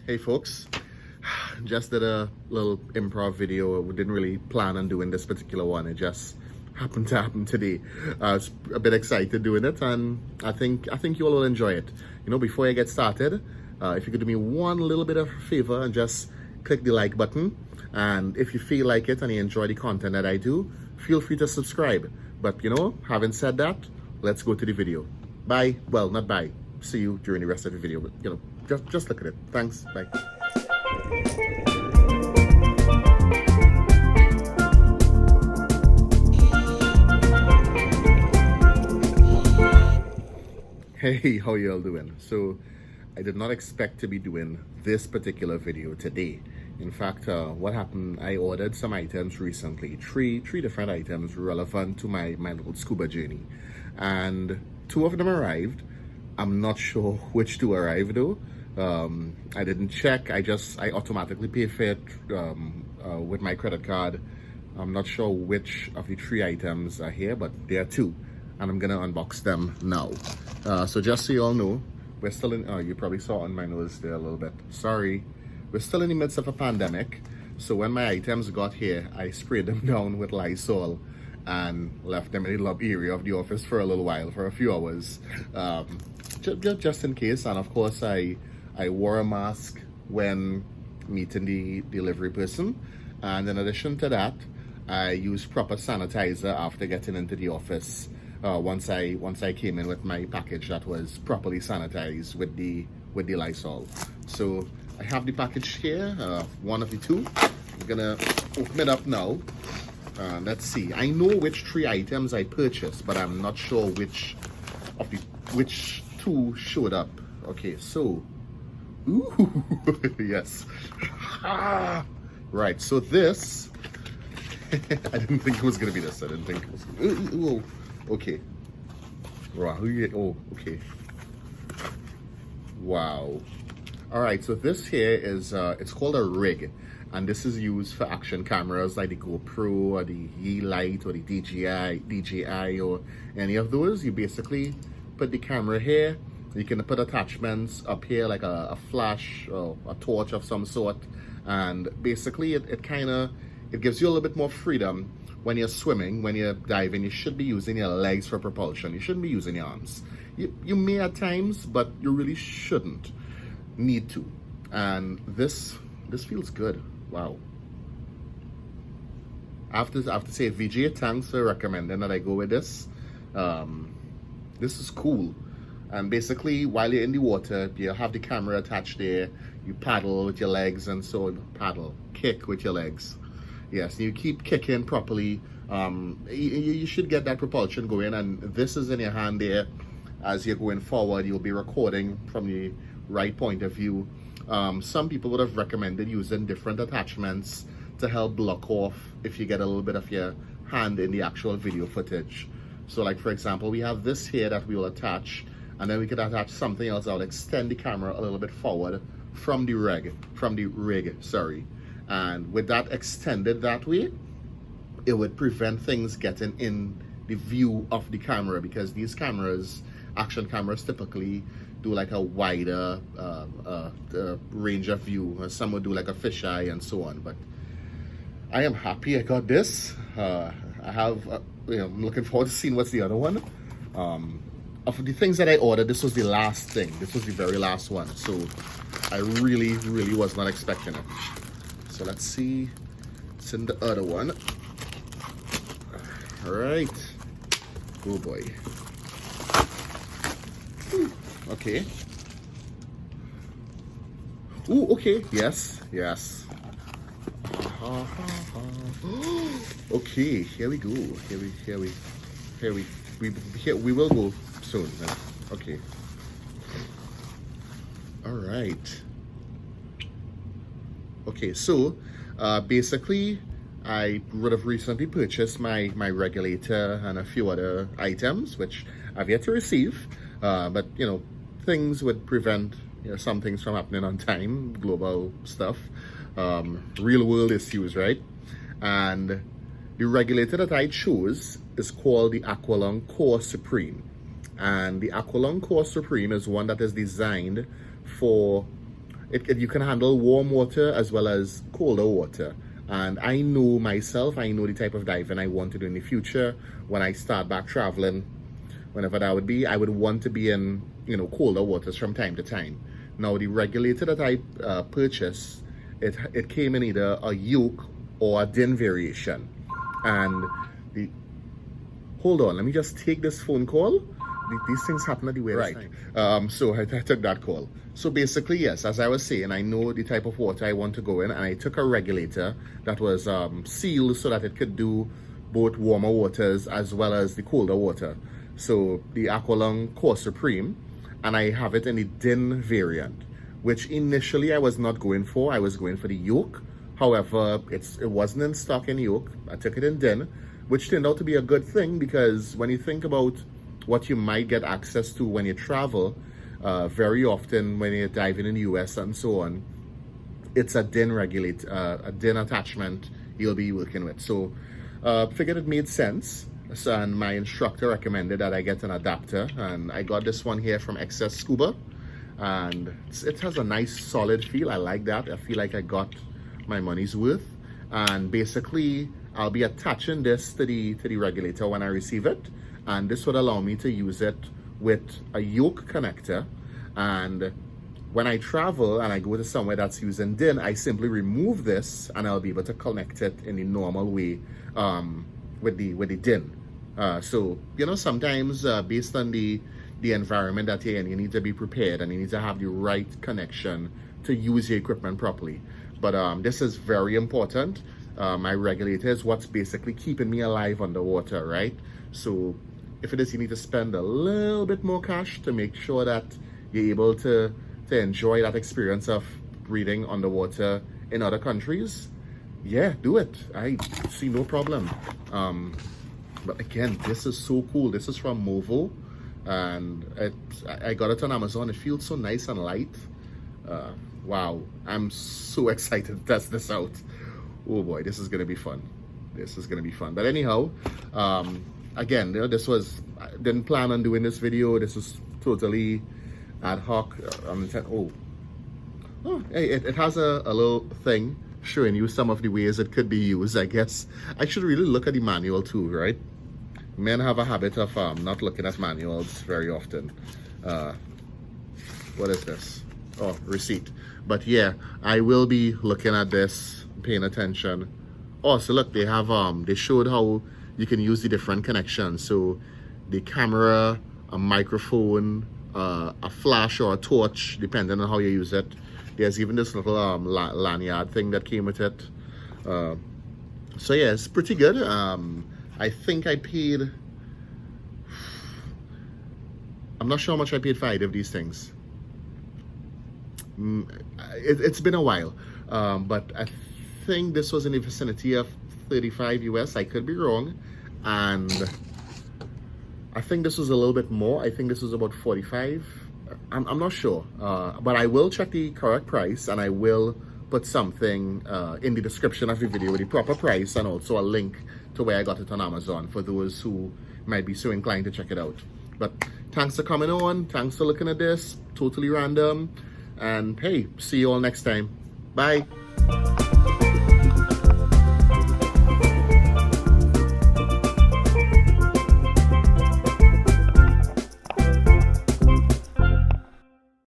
Hey folks, just did a little improv video. We didn't really plan on doing this particular one. It just happened to happen today. I was a bit excited doing it, and I think you all will enjoy it. You know, before I get started, if you could do me one little bit of a favor and just click the like button, and if you feel like it and you enjoy the content that I do, feel free to subscribe. But you know, having said that, let's go to the video. Bye. Well, not bye. See you during the rest of the video, but you know, just look at it. Thanks. Bye. Hey, how y'all doing? So I did not expect to be doing this particular video today. In fact, what happened, I ordered some items recently, three different items relevant to my little scuba journey, and two of them arrived. I'm not sure which two arrived though. I didn't check. I automatically pay for it with my credit card. I'm not sure which of the three items are here, but there are two, and I'm gonna unbox them now. So just so you all know, we're still in, you probably saw on my nose there a little bit. Sorry. We're still in the midst of a pandemic. So when my items got here, I sprayed them down with Lysol and left them in the lobby area of the office for a little while, for a few hours. Just in case. And of course, I wore a mask when meeting the delivery person. And in addition to that, I used proper sanitizer after getting into the office. Once I came in with my package that was properly sanitized with the Lysol. So I have the package here, one of the two. I'm gonna open it up now. Let's see. I know which three items I purchased, but I'm not sure which two showed up. Okay, so, ooh, yes. Right, so this, I didn't think it was gonna be this. I didn't think it was. Okay. Wow. Oh, okay. Wow. All right. So this here is it's called a rig, and this is used for action cameras like the GoPro or the Yeelight or the DJI or any of those. You basically put the camera here. You can put attachments up here like a flash or a torch of some sort, and basically it gives you a little bit more freedom. When you're swimming, when you're diving, you should be using your legs for propulsion. You shouldn't be using your arms. You may at times, but you really shouldn't need to. And this feels good. Wow. I have to say, VJ, thanks for recommending that I go with this. This is cool. And basically, while you're in the water, you have the camera attached there. You paddle with your legs, and so kick with your legs. Yes, you keep kicking properly. You should get that propulsion going, and this is in your hand there. As you're going forward, you'll be recording from the right point of view. Some people would have recommended using different attachments to help block off if you get a little bit of your hand in the actual video footage. So like, for example, we have this here that we will attach, and then we could attach something else that will extend the camera a little bit forward from the rig, sorry. And with that extended that way, it would prevent things getting in the view of the camera, because these cameras, action cameras, typically do like a wider range of view. Some would do like a fisheye and so on. But I am happy I got this. I'm looking forward to seeing what's the other one. Of the things that I ordered, this was the last thing. This was the very last one. So I really was not expecting it. So let's see what's in the other one. All right. Oh boy. Okay. Ooh, okay. Yes. Okay, here we go. We will go soon. Okay. All right. Okay, so basically I would have recently purchased my regulator and a few other items which I've yet to receive, but you know, things would prevent some things from happening on time, global stuff, real world issues, right? And the regulator that I chose is called the Aqualung Core Supreme, and the Aqualung Core Supreme is one that is designed for you can handle warm water as well as colder water. And I know myself, I know the type of diving I want to do in the future. When I start back traveling, whenever that would be, I would want to be in, you know, colder waters from time to time. Now, the regulator that I purchased, it came in either a yoke or a din variation. And hold on, let me just take this phone call. These things happen at the weirdest time. So I took that call. So basically, yes, as I was saying, I know the type of water I want to go in, and I took a regulator that was sealed so that it could do both warmer waters as well as the colder water. So the Aqualung Core Supreme, and I have it in the din variant, which initially I was not going for. I was going for the yoke. However, it wasn't in stock in yoke. I took it in din, which turned out to be a good thing, because when you think about what you might get access to when you travel, very often when you're diving in the US and so on, it's a din a din attachment you'll be working with. So figured it made sense. So, and my instructor recommended that I get an adapter, and I got this one here from Scuba, and it has a nice solid feel. I like that. I feel like I got my money's worth. And basically I'll be attaching this to the regulator when I receive it, and this would allow me to use it with a yoke connector. And when I travel and I go to somewhere that's using din, I simply remove this and I'll be able to connect it in the normal way with the din. So, you know, sometimes based on the environment that you're in, you need to be prepared and you need to have the right connection to use your equipment properly. But this is very important. My regulator is what's basically keeping me alive underwater, right? So if it is, you need to spend a little bit more cash to make sure that you're able to enjoy that experience of breathing underwater in other countries. Yeah, do it. I see no problem. But again, this is so cool. This is from Movo, and I got it on Amazon. It feels so nice and light. Wow, I'm so excited to test this out. Oh boy, this is gonna be fun. This is gonna be fun. But anyhow, again, you know, I didn't plan on doing this video. This was totally ad hoc. Hey, it has a little thing showing you some of the ways it could be used. I guess I should really look at the manual too, right? Men have a habit of not looking at manuals very often. What is this? Oh, receipt. But yeah, I will be looking at this, paying attention. Oh, so look, they have they showed how you can use the different connections. So the camera, a microphone, a flash or a torch, depending on how you use it. There's even this little lanyard thing that came with it. So yeah, it's pretty good. I think I paid, I'm not sure how much I paid for either of these things. It's been a while, but I think this was in the vicinity of 35 US. I could be wrong, and I think this was a little bit more. I think this was about 45. I'm not sure, but I will check the correct price, and I will put something in the description of the video with the proper price and also a link to where I got it on Amazon for those who might be so inclined to check it out. But thanks for coming on. Thanks for looking at this. Totally random. And hey, see you all next time. Bye.